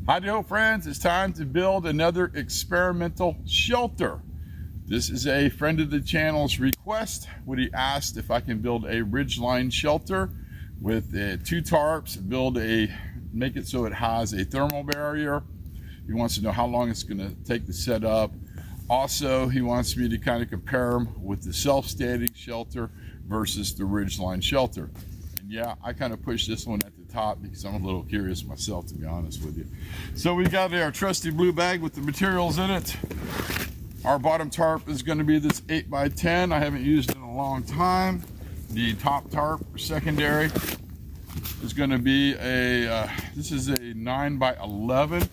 Hi-do, friends. It's time to build another experimental shelter. This is a friend of the channel's request. When he asked if I can build a ridgeline shelter with 2 tarps, make it so it has a thermal barrier. He wants to know how long it's going to take to set up. Also, he wants me to kind of compare them with the self-standing shelter versus the ridgeline shelter. And yeah, I kind of pushed this one at the top because I'm a little curious myself, to be honest with you. So we got our trusty blue bag with the materials in it. Our bottom tarp is going to be this 8x10. I haven't used it in a long time. The top tarp, or secondary, is going to be this is a 9x11.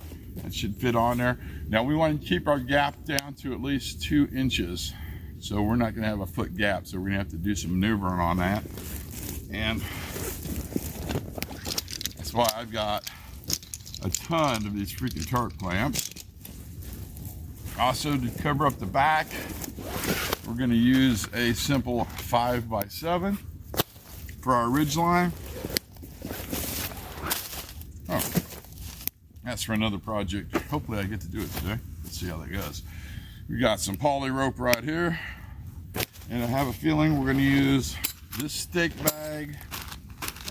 It should fit on there. Now we want to keep our gap down to at least 2 inches. So we're not going to have a foot gap. So we're going to have to do some maneuvering on that. And that's why I've got a ton of these freaking tarp clamps. Also, to cover up the back, we're going to use a simple 5x7 for our ridgeline. Oh, that's for another project. Hopefully I get to do it today. Let's see how that goes. We got some poly rope right here, and I have a feeling we're going to use this stake bag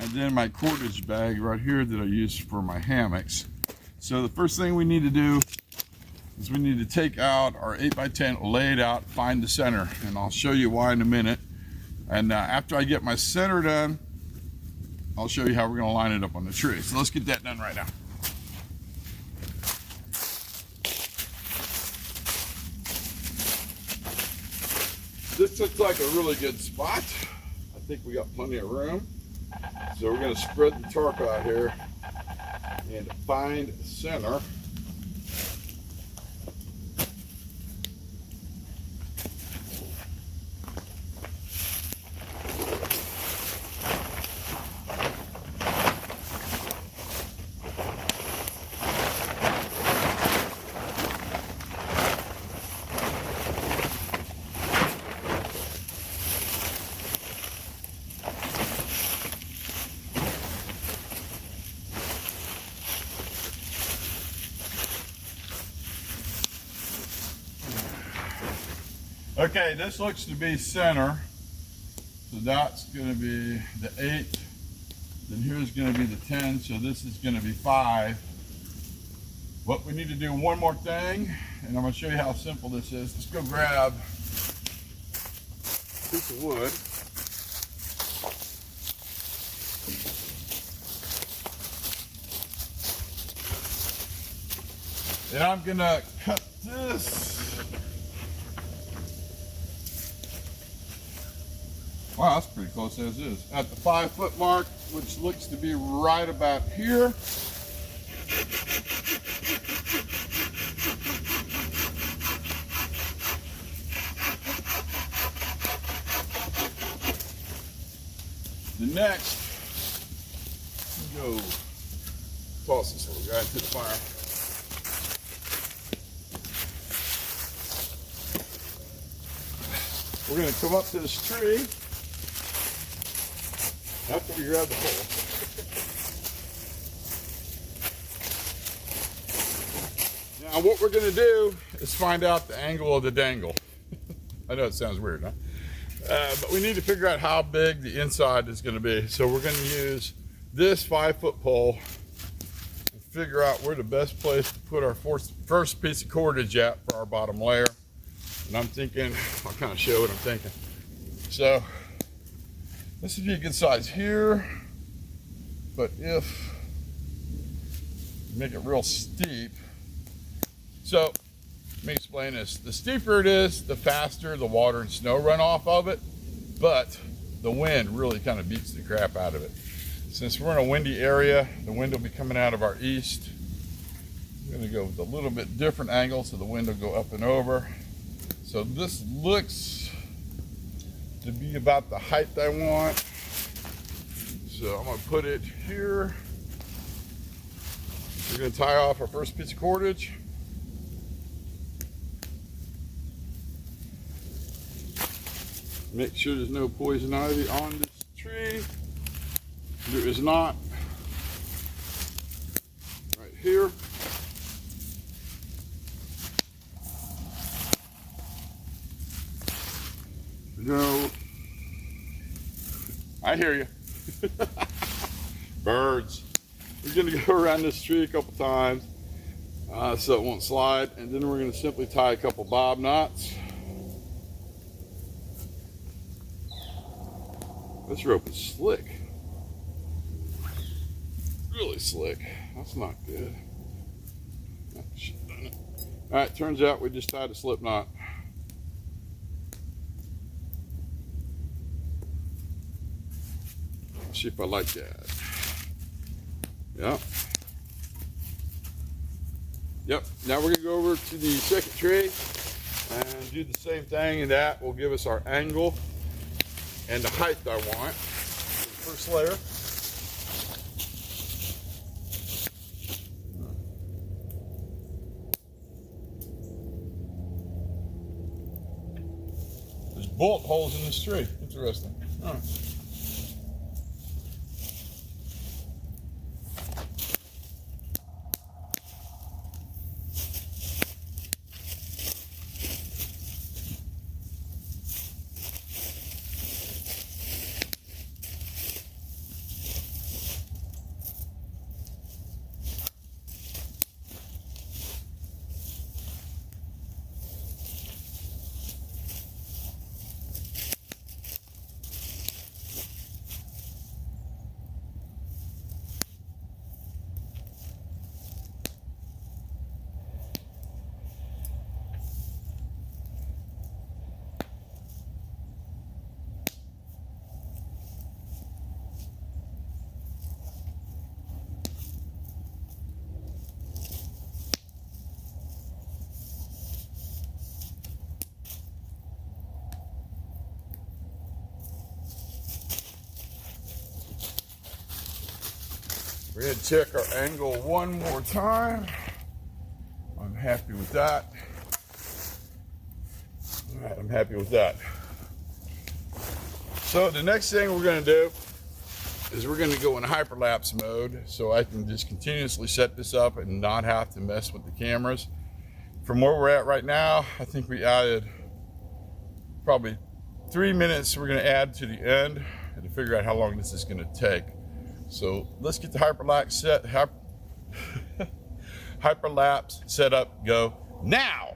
and then my cordage bag right here that I use for my hammocks. So the first thing we need to do is we need to take out our 8x10, lay it out, find the center, and I'll show you why in a minute. And after I get my center done, I'll show you how we're going to line it up on the tree. So let's get that done right now. This looks like a really good spot. I think we got plenty of room. So we're going to spread the tarp out here and find center. Okay, this looks to be center. So that's going to be the 8. Then here's going to be the 10. So this is going to be 5. What we need to do one more thing, and I'm going to show you how simple this is. Let's go grab a piece of wood. And I'm going to cut this. Wow, that's pretty close as is. At the 5-foot mark, which looks to be right about here. The next, go toss this little guy into the fire. We're going to come up to this tree after we grab the pole. Now what we're going to do is find out the angle of the dangle. I know it sounds weird, huh? But we need to figure out how big the inside is going to be. So we're going to use this 5-foot pole and figure out where the best place to put our first piece of cordage at for our bottom layer. And I'm thinking, I'll kind of show what I'm thinking. So this would be a good size here, but if you make it real steep, so let me explain this. The steeper it is, the faster the water and snow run off of it, but the wind really kind of beats the crap out of it. Since we're in a windy area, the wind will be coming out of our east. I'm going to go with a little bit different angle so the wind will go up and over. So this looks to be about the height I want. So I'm going to put it here. We're going to tie off our first piece of cordage. Make sure there's no poison ivy on this tree. There is not. Right here. I hear you. Birds. We're going to go around this tree a couple times so it won't slide, and then we're going to simply tie a couple bob knots. This rope is slick. Really slick. That's not good. All right, turns out we just tied a slip knot. Let's see if I like that. Yep. Yep. Now we're gonna go over to the second tree and do the same thing, and that will give us our angle and the height I want for the first layer. There's bolt holes in this tree. Interesting. All right. We're going to check our angle one more time. I'm happy with that. All right, I'm happy with that. So the next thing we're going to do is we're going to go in hyperlapse mode so I can just continuously set this up and not have to mess with the cameras. From where we're at right now, I think we added probably 3 minutes we're going to add to the end and to figure out how long this is going to take. So let's get the hyperlapse set up, go now.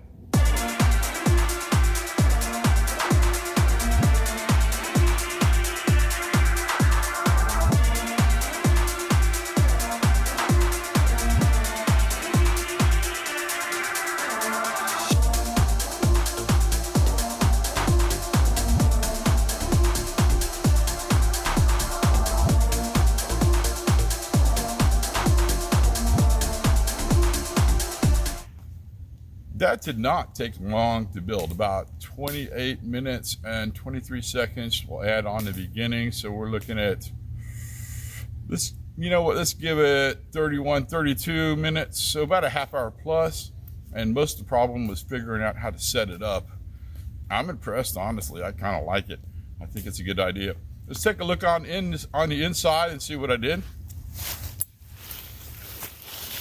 That did not take long to build, about 28 minutes and 23 seconds. We'll add on the beginning. So we're looking at this, you know what, let's give it 31, 32 minutes. So about a half hour plus. And most of the problem was figuring out how to set it up. I'm impressed, honestly. I kind of like it. I think it's a good idea. Let's take a look on the inside and see what I did.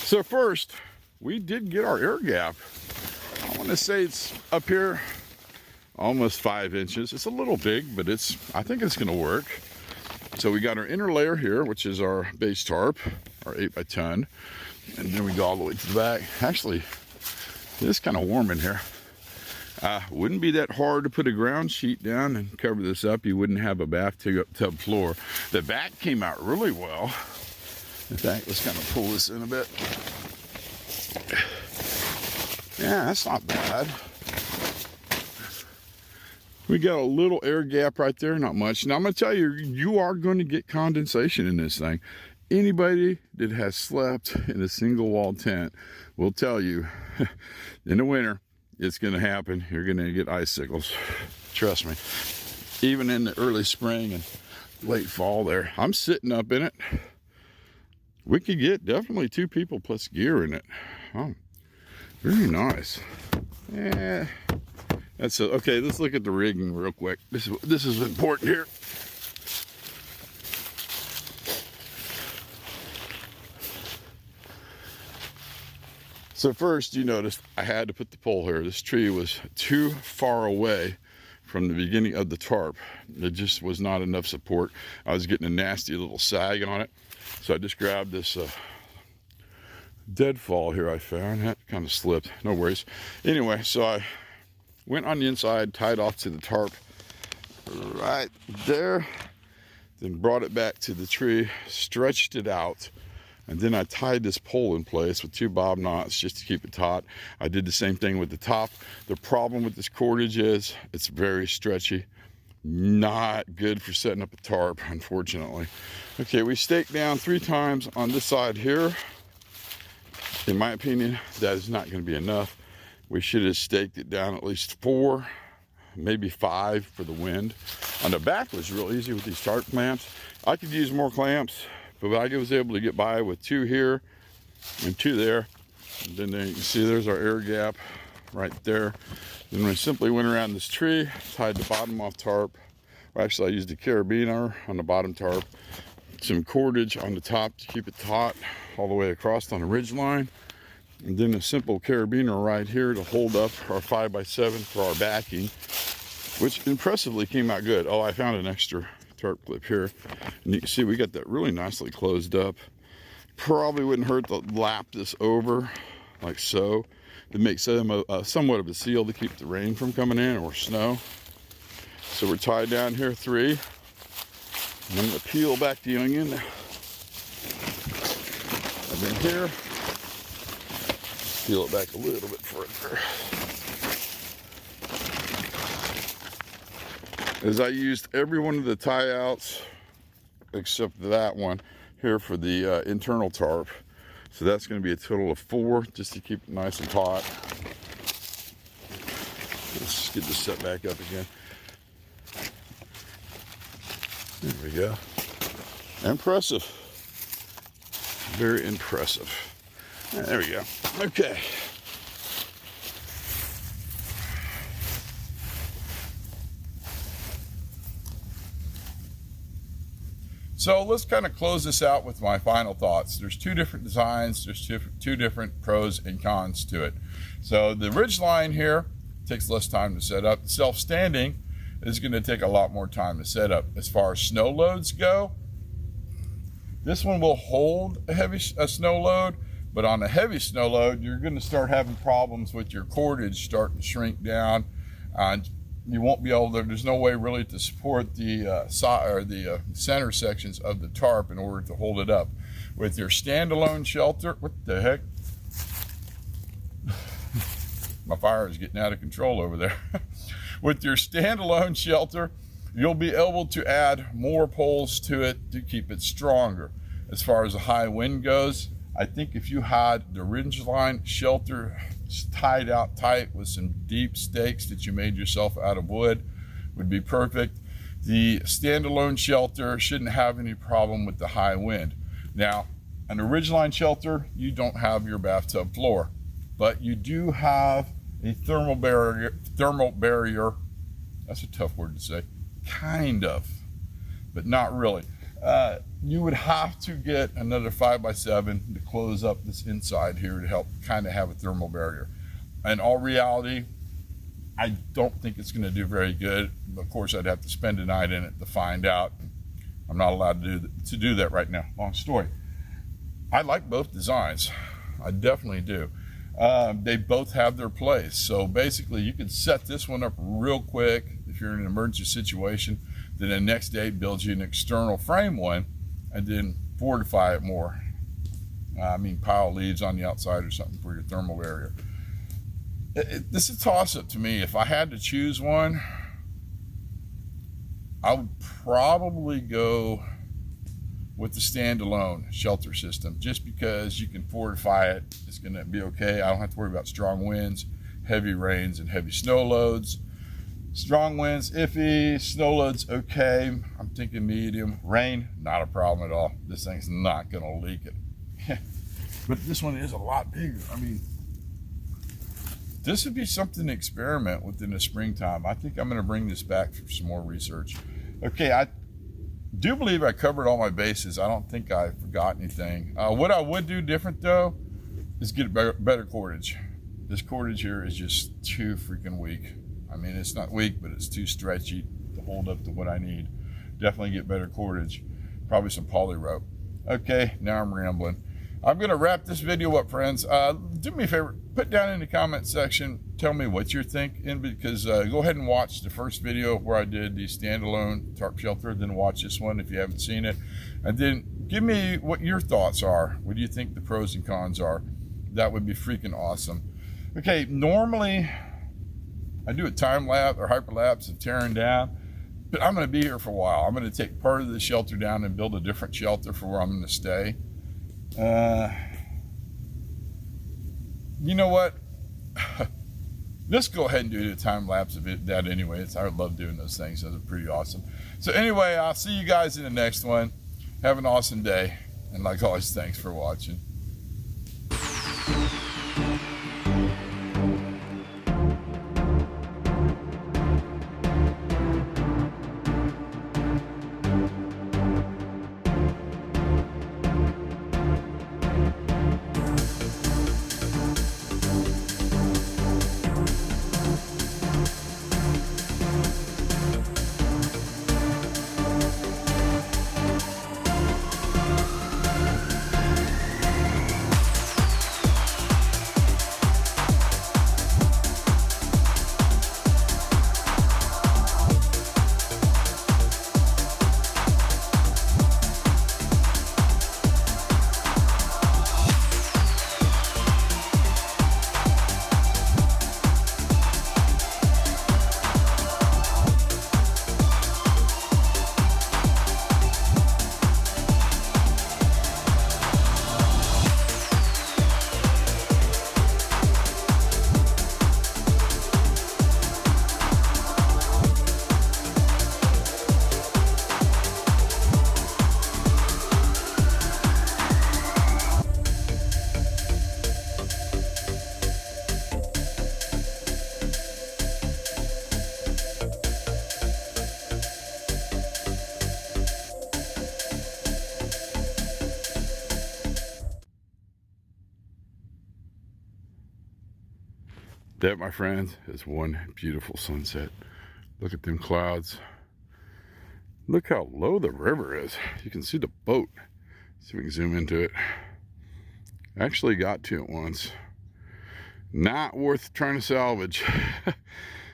So first, we did get our air gap. I want to say it's up here almost 5 inches. It's a little big, but I think it's going to work. So we got our inner layer here, which is our base tarp, our 8x10, and then we go all the way to the back. Actually, it's kind of warm in here. Wouldn't be that hard to put a ground sheet down and cover this up. You wouldn't have a bathtub floor. The back came out really well. In fact, let's kind of pull this in a bit. Yeah, that's not bad. We got a little air gap right there, not much. Now I'm gonna tell you, you are going to get condensation in this thing. Anybody that has slept in a single wall tent will tell you in the winter, it's gonna happen. You're gonna get icicles. Trust me. Even in the early spring and late fall there. I'm sitting up in it. We could get definitely 2 people plus gear in it. Oh. Very nice. Yeah, that's okay. Let's look at the rigging real quick. This is important here. So first, you noticed I had to put the pole here. This tree was too far away from the beginning of the tarp. It just was not enough support. I was getting a nasty little sag on it. So I just grabbed this deadfall here I found. That kind of slipped, no worries. Anyway, so I went on the inside, tied off to the tarp right there, then brought it back to the tree, stretched it out, and then I tied this pole in place with 2 bob knots just to keep it taut. I did the same thing with the top. The problem with this cordage is it's very stretchy. Not good for setting up a tarp, unfortunately. Okay, we staked down 3 times on this side here. In my opinion, that is not going to be enough. We should have staked it down at least 4, maybe 5 for the wind. On the back was real easy with these tarp clamps. I could use more clamps, but I was able to get by with 2 here and 2 there. And then you can see there's our air gap right there. Then we simply went around this tree, tied the bottom off tarp. Well, actually, I used a carabiner on the bottom tarp, some cordage on the top to keep it taut all the way across on the ridge line, and then a simple carabiner right here to hold up our 5x7 for our backing, which impressively came out good. Oh, I found an extra tarp clip here, and you can see we got that really nicely closed up. Probably wouldn't hurt to lap this over like so. It makes them somewhat of a seal to keep the rain from coming in or snow. So we're tied down here 3. And I'm going to peel back the onion. And then here, peel it back a little bit further. As I used every one of the tie outs except that one here for the internal tarp. So that's going to be a total of 4 just to keep it nice and taut. Let's get this set back up again. There we go. Impressive. Very impressive. There we go. Okay. So let's kind of close this out with my final thoughts. There's 2 different designs. There's 2 different pros and cons to it. So the Ridgeline here takes less time to set up. The self-standing is going to take a lot more time to set up. As far as snow loads go, this one will hold a snow load, but on a heavy snow load, you're going to start having problems with your cordage starting to shrink down, and you won't be able to, there's no way really to support the center sections of the tarp in order to hold it up. With your standalone shelter, what the heck? My fire is getting out of control over there. With your standalone shelter, you'll be able to add more poles to it to keep it stronger. As far as the high wind goes, I think if you had the Ridgeline shelter tied out tight with some deep stakes that you made yourself out of wood, would be perfect. The standalone shelter shouldn't have any problem with the high wind. Now, on a Ridgeline shelter, you don't have your bathtub floor, but you do have a thermal barrier. That's a tough word to say. Kind of, but not really. You would have to get another 5x7 to close up this inside here to help kind of have a thermal barrier. In all reality, I don't think it's going to do very good. Of course, I'd have to spend a night in it to find out. I'm not allowed to do that right now. Long story. I like both designs. I definitely do. They both have their place. So basically, you can set this one up real quick if you're in an emergency situation. Then the next day, build you an external frame one, and then fortify it more. Pile leaves on the outside or something for your thermal barrier. This is a toss-up to me. If I had to choose one, I would probably go with the standalone shelter system, just because you can fortify it. It's going to be okay. I don't have to worry about strong winds, heavy rains, and heavy snow loads. Strong winds, iffy. Snow loads, okay. I'm thinking medium. Rain, not a problem at all. This thing's not going to leak it. But this one is a lot bigger. This would be something to experiment with in the springtime. I think I'm going to bring this back for some more research. Okay, I do believe I covered all my bases. I don't think I forgot anything. What I would do different, though, is get better cordage. This cordage here is just too freaking weak. I mean, it's not weak, but it's too stretchy to hold up to what I need. Definitely get better cordage. Probably some poly rope. Okay, now I'm rambling. I'm going to wrap this video up, friends. Do me a favor, put down in the comment section, tell me what you're thinking, because go ahead and watch the first video where I did the standalone tarp shelter, then watch this one if you haven't seen it, and then give me what your thoughts are. What do you think the pros and cons are? That would be freaking awesome. Okay, normally I do a time lapse or hyperlapse of tearing down, but I'm going to be here for a while. I'm going to take part of the shelter down and build a different shelter for where I'm going to stay. You know what? Let's go ahead and do the time lapse of it, that anyways. I love doing those things. Those are pretty awesome. So anyway, I'll see you guys in the next one. Have an awesome day. And like always, thanks for watching. That, my friends, is one beautiful sunset. Look at them clouds. Look how low the river is. You can see the boat. See if we can zoom into it. Actually got to it once. Not worth trying to salvage.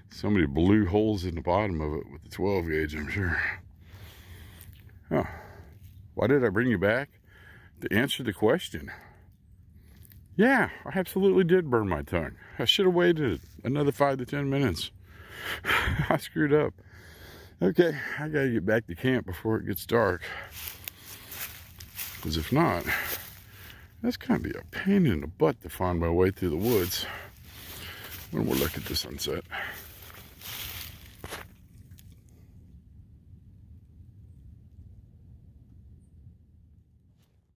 Somebody blew holes in the bottom of it with the 12 gauge, I'm sure. Oh, why did I bring you back? To answer the question. Yeah, I absolutely did burn my tongue. I should have waited another 5 to 10 minutes. I screwed up. Okay, I gotta get back to camp before it gets dark. Because if not, that's gonna be a pain in the butt to find my way through the woods. One more look at the sunset.